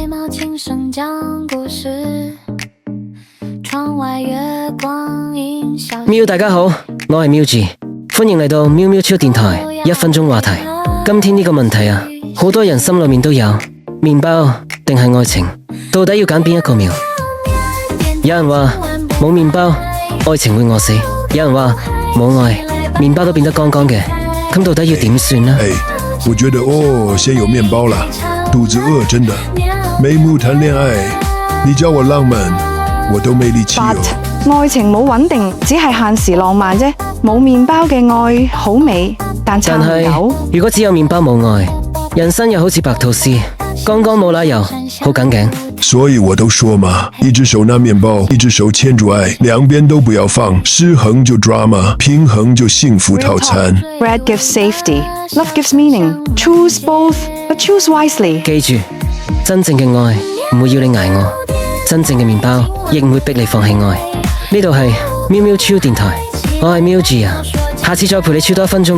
眉毛轻声讲故事，窗外月光映小喵，大家好，我係喵字，歡迎嚟到喵喵超電台1分鐘話題。今天呢個問題啊，好多人心裏面都有，麵包定係愛情，到底要揀邊一個苗？有人話冇麵包，愛情會餓死；有人話冇愛，麵包都變得乾乾嘅。咁到底要點算呢？我覺得先有麵包啦，肚子餓真的。眉目談戀愛，你叫我浪漫，我都沒力氣哦。愛情冇穩定，只係限時浪漫啫。冇麵包嘅愛好美，但撐唔久。如果只有麵包冇愛，人生又好似白吐司，剛剛冇奶油，好緊頸。所以我都說嘛，一隻手拿麵包，一隻手牽住愛，兩邊都不要放，失衡就 drama， 平衡就幸福套餐。Bread gives safety, love gives meaning. Choose both, but choose wisely. 記住，真正嘅愛唔會要你捱餓，真正嘅麵包亦唔會逼你放棄愛。呢度係喵喵超電台，我係喵 G 啊，下次再陪你超多1分鐘。